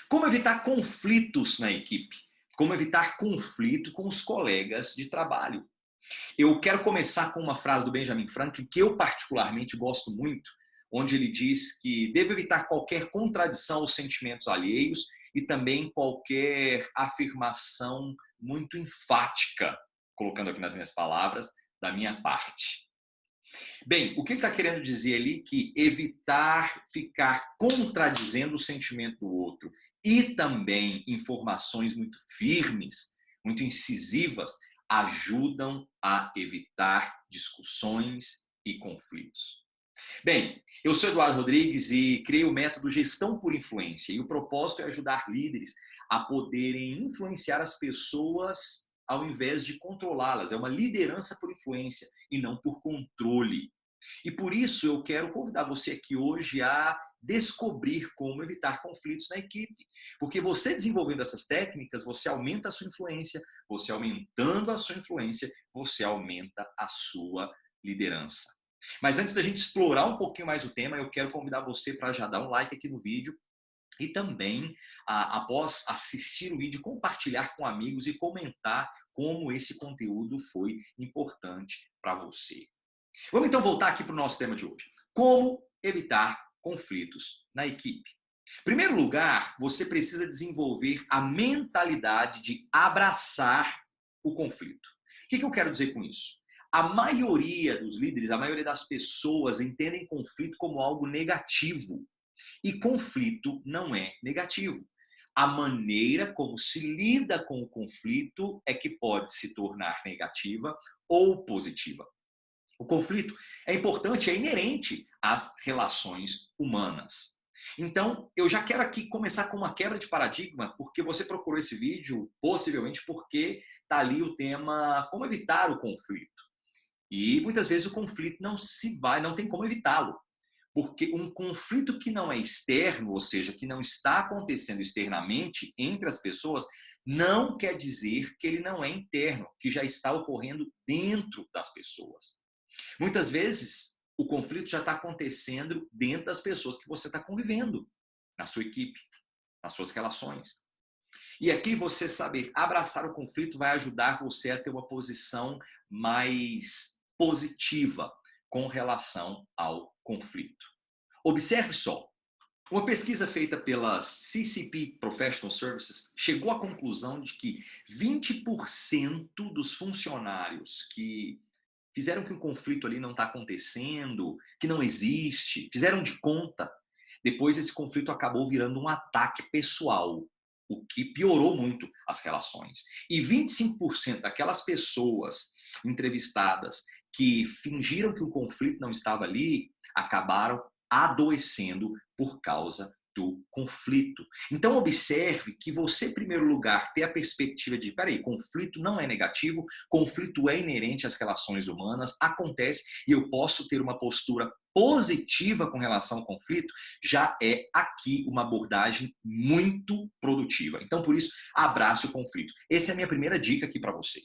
Como evitar conflitos na equipe? Como evitar conflito com os colegas de trabalho? Eu quero começar com uma frase do Benjamin Franklin que eu particularmente gosto muito, onde ele diz que devo evitar qualquer contradição aos sentimentos alheios e também qualquer afirmação muito enfática, colocando aqui nas minhas palavras, da minha parte. Bem, o que ele está querendo dizer ali? Que evitar ficar contradizendo o sentimento do outro e também informações muito firmes, muito incisivas, ajudam a evitar discussões e conflitos. Bem, eu sou Eduardo Rodrigues e criei o método Gestão por Influência e o propósito é ajudar líderes a poderem influenciar as pessoas ao invés de controlá-las. É uma liderança por influência e não por controle. E por isso eu quero convidar você aqui hoje a descobrir como evitar conflitos na equipe. Porque você desenvolvendo essas técnicas, você aumenta a sua influência, você aumentando a sua influência, você aumenta a sua liderança. Mas antes da gente explorar um pouquinho mais o tema, eu quero convidar você para já dar um like aqui no vídeo e também, após assistir o vídeo, compartilhar com amigos e comentar como esse conteúdo foi importante para você. Vamos então voltar aqui para o nosso tema de hoje. Como evitar conflitos na equipe? Em primeiro lugar, você precisa desenvolver a mentalidade de abraçar o conflito. O que eu quero dizer com isso? A maioria dos líderes, a maioria das pessoas entendem conflito como algo negativo. E conflito não é negativo. A maneira como se lida com o conflito é que pode se tornar negativa ou positiva. O conflito é importante, é inerente às relações humanas. Então, eu já quero aqui começar com uma quebra de paradigma, porque você procurou esse vídeo possivelmente porque está ali o tema como evitar o conflito. E muitas vezes o conflito não tem como evitá-lo. Porque um conflito que não é externo, ou seja, que não está acontecendo externamente entre as pessoas, não quer dizer que ele não é interno, que já está ocorrendo dentro das pessoas. Muitas vezes, o conflito já está acontecendo dentro das pessoas que você está convivendo, na sua equipe, nas suas relações. E aqui você saber abraçar o conflito vai ajudar você a ter uma posição mais positiva com relação ao conflito. Observe só, uma pesquisa feita pela CCP Professional Services chegou à conclusão de que 20% dos funcionários que fizeram que o conflito ali não está acontecendo, que não existe, fizeram de conta, depois esse conflito acabou virando um ataque pessoal, o que piorou muito as relações. E 25% daquelas pessoas entrevistadas que fingiram que o conflito não estava ali, acabaram adoecendo por causa do conflito. Então observe que você, em primeiro lugar, ter a perspectiva de, peraí, conflito não é negativo, conflito é inerente às relações humanas, acontece e eu posso ter uma postura positiva com relação ao conflito, já é aqui uma abordagem muito produtiva. Então, por isso, abrace o conflito. Essa é a minha primeira dica aqui para você.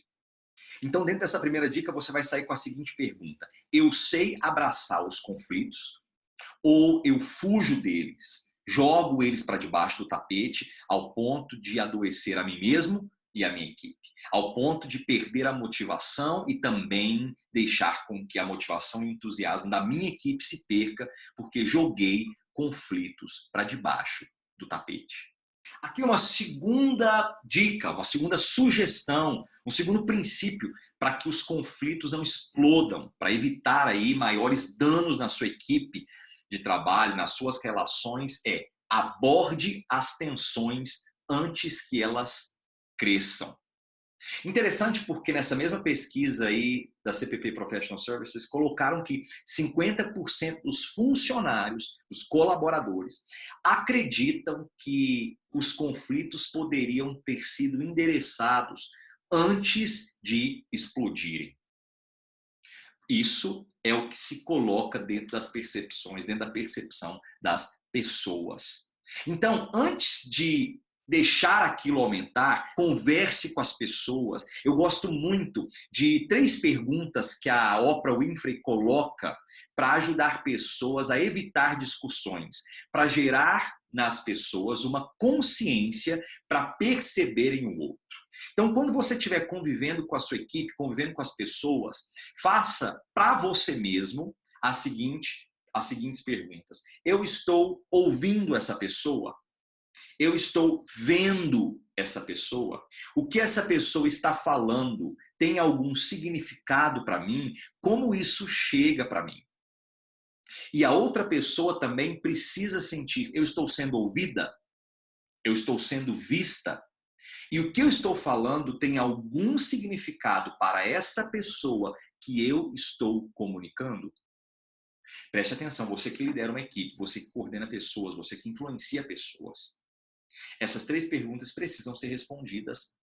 Então, dentro dessa primeira dica, você vai sair com a seguinte pergunta: eu sei abraçar os conflitos ou eu fujo deles? Jogo eles para debaixo do tapete ao ponto de adoecer a mim mesmo e a minha equipe, ao ponto de perder a motivação e também deixar com que a motivação e o entusiasmo da minha equipe se perca porque joguei conflitos para debaixo do tapete. Aqui uma segunda dica, uma segunda sugestão, um segundo princípio para que os conflitos não explodam, para evitar aí maiores danos na sua equipe de trabalho, nas suas relações, é aborde as tensões antes que elas cresçam. Interessante porque nessa mesma pesquisa aí da CPP Professional Services, colocaram que 50% dos funcionários, dos colaboradores, acreditam que os conflitos poderiam ter sido endereçados antes de explodirem. Isso é o que se coloca dentro das percepções, dentro da percepção das pessoas. Então, antes de deixar aquilo aumentar, converse com as pessoas. Eu gosto muito de 3 perguntas que a Oprah Winfrey coloca para ajudar pessoas a evitar discussões, para gerar nas pessoas uma consciência para perceberem o outro. Então, quando você estiver convivendo com a sua equipe, convivendo com as pessoas, faça para você mesmo as seguintes perguntas. Eu estou ouvindo essa pessoa? Eu estou vendo essa pessoa? O que essa pessoa está falando tem algum significado para mim? Como isso chega para mim? E a outra pessoa também precisa sentir, eu estou sendo ouvida? Eu estou sendo vista? E o que eu estou falando tem algum significado para essa pessoa que eu estou comunicando? Preste atenção, você que lidera uma equipe, você que coordena pessoas, você que influencia pessoas. Essas 3 perguntas precisam ser respondidas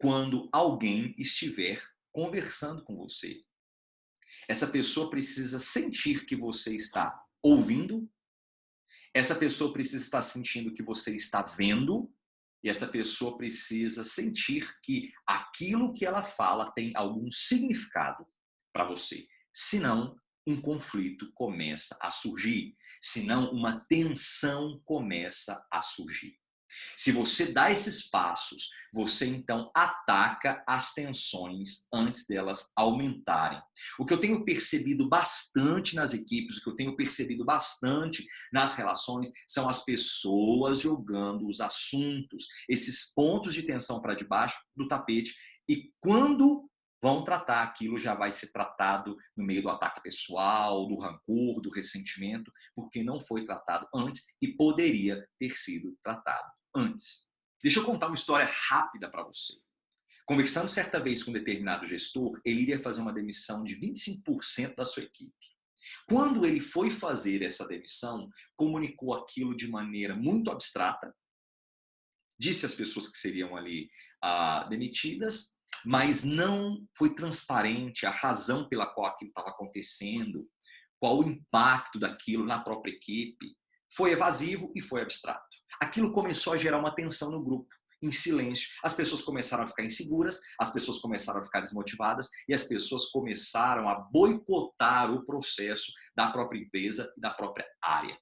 quando alguém estiver conversando com você. Essa pessoa precisa sentir que você está ouvindo, essa pessoa precisa estar sentindo que você está vendo, e essa pessoa precisa sentir que aquilo que ela fala tem algum significado para você. Senão, um conflito começa a surgir. Senão, uma tensão começa a surgir. Se você dá esses passos, você então ataca as tensões antes delas aumentarem. O que eu tenho percebido bastante nas equipes, o que eu tenho percebido bastante nas relações, são as pessoas jogando os assuntos, esses pontos de tensão para debaixo do tapete, e quando vão tratar, aquilo já vai ser tratado no meio do ataque pessoal, do rancor, do ressentimento, porque não foi tratado antes e poderia ter sido tratado antes. Deixa eu contar uma história rápida para você. Conversando certa vez com um determinado gestor, ele iria fazer uma demissão de 25% da sua equipe. Quando ele foi fazer essa demissão, comunicou aquilo de maneira muito abstrata, disse às pessoas que seriam ali demitidas, mas não foi transparente a razão pela qual aquilo estava acontecendo, qual o impacto daquilo na própria equipe. Foi evasivo e foi abstrato. Aquilo começou a gerar uma tensão no grupo, em silêncio. As pessoas começaram a ficar inseguras, as pessoas começaram a ficar desmotivadas e as pessoas começaram a boicotar o processo da própria empresa e da própria área.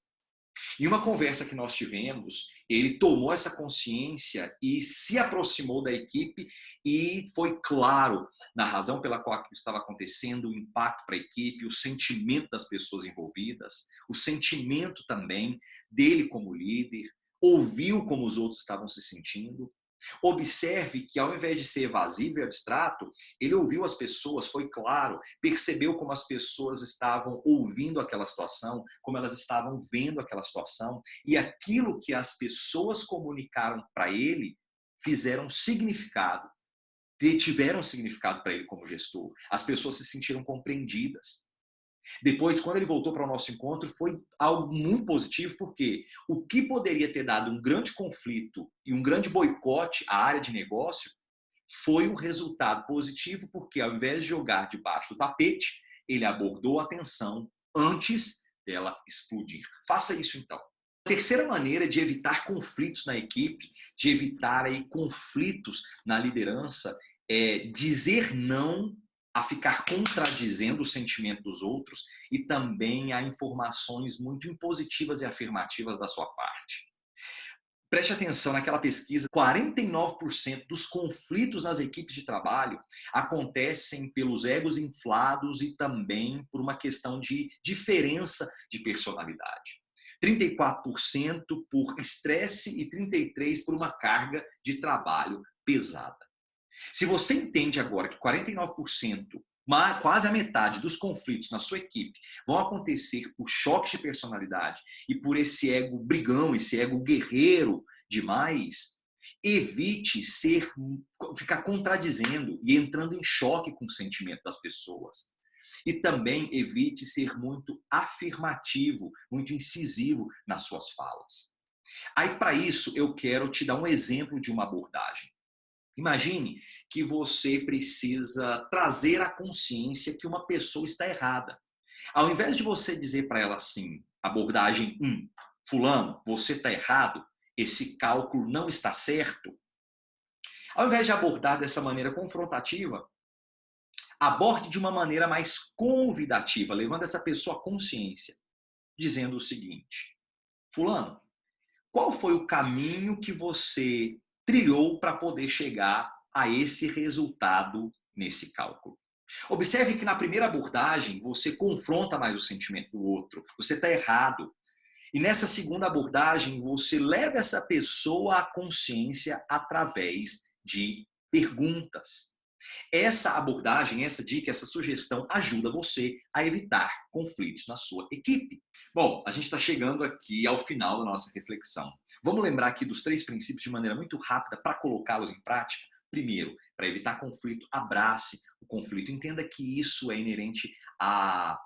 Em uma conversa que nós tivemos, ele tomou essa consciência e se aproximou da equipe e foi claro na razão pela qual aquilo estava acontecendo, o impacto para a equipe, o sentimento das pessoas envolvidas, o sentimento também dele como líder, ouviu como os outros estavam se sentindo. Observe que ao invés de ser evasivo e abstrato, ele ouviu as pessoas, foi claro, percebeu como as pessoas estavam ouvindo aquela situação, como elas estavam vendo aquela situação, e aquilo que as pessoas comunicaram para ele fizeram significado, tiveram significado para ele como gestor. As pessoas se sentiram compreendidas. Depois, quando ele voltou para o nosso encontro, foi algo muito positivo, porque o que poderia ter dado um grande conflito e um grande boicote à área de negócio foi um resultado positivo, porque ao invés de jogar debaixo do tapete, ele abordou a tensão antes dela explodir. Faça isso então. A terceira maneira de evitar conflitos na equipe, de evitar aí conflitos na liderança, é dizer não a ficar contradizendo o sentimento dos outros e também a informações muito impositivas e afirmativas da sua parte. Preste atenção naquela pesquisa, 49% dos conflitos nas equipes de trabalho acontecem pelos egos inflados e também por uma questão de diferença de personalidade. 34% por estresse e 33% por uma carga de trabalho pesada. Se você entende agora que 49%, quase a metade dos conflitos na sua equipe vão acontecer por choques de personalidade e por esse ego brigão, esse ego guerreiro demais, evite ficar contradizendo e entrando em choque com o sentimento das pessoas. E também evite ser muito afirmativo, muito incisivo nas suas falas. Aí, para isso, eu quero te dar um exemplo de uma abordagem. Imagine que você precisa trazer à consciência que uma pessoa está errada. Ao invés de você dizer para ela assim, abordagem 1, fulano, você está errado, esse cálculo não está certo. Ao invés de abordar dessa maneira confrontativa, aborde de uma maneira mais convidativa, levando essa pessoa à consciência, dizendo o seguinte, fulano, qual foi o caminho que você trilhou para poder chegar a esse resultado nesse cálculo? Observe que na primeira abordagem você confronta mais o sentimento do outro, você está errado. E nessa segunda abordagem você leva essa pessoa à consciência através de perguntas. Essa abordagem, essa dica, essa sugestão ajuda você a evitar conflitos na sua equipe. Bom, a gente está chegando aqui ao final da nossa reflexão. Vamos lembrar aqui dos 3 princípios de maneira muito rápida para colocá-los em prática? Primeiro, para evitar conflito, abrace o conflito. Entenda que isso é inerente à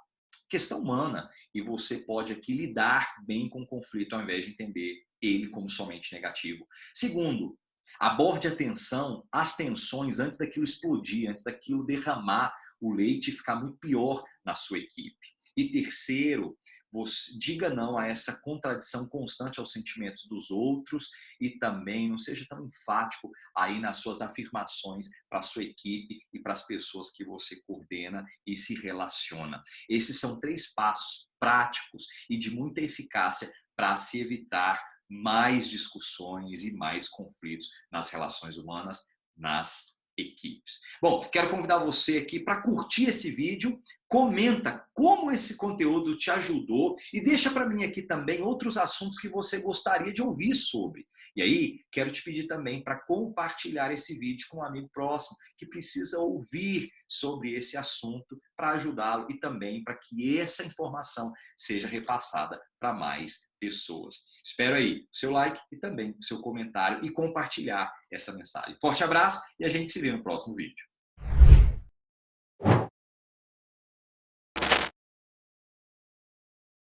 questão humana e você pode aqui lidar bem com o conflito ao invés de entender ele como somente negativo. Segundo, aborde a tensão, as tensões antes daquilo explodir, antes daquilo derramar o leite e ficar muito pior na sua equipe. E terceiro, você diga não a essa contradição constante aos sentimentos dos outros e também não seja tão enfático aí nas suas afirmações para a sua equipe e para as pessoas que você coordena e se relaciona. Esses são 3 passos práticos e de muita eficácia para se evitar mais discussões e mais conflitos nas relações humanas, nas equipes. Bom, quero convidar você aqui para curtir esse vídeo, comenta como esse conteúdo te ajudou e deixa para mim aqui também outros assuntos que você gostaria de ouvir sobre. E aí, quero te pedir também para compartilhar esse vídeo com um amigo próximo que precisa ouvir sobre esse assunto para ajudá-lo e também para que essa informação seja repassada para mais pessoas. Espero aí o seu like e também o seu comentário e compartilhar essa mensagem. Forte abraço e a gente se vê no próximo vídeo.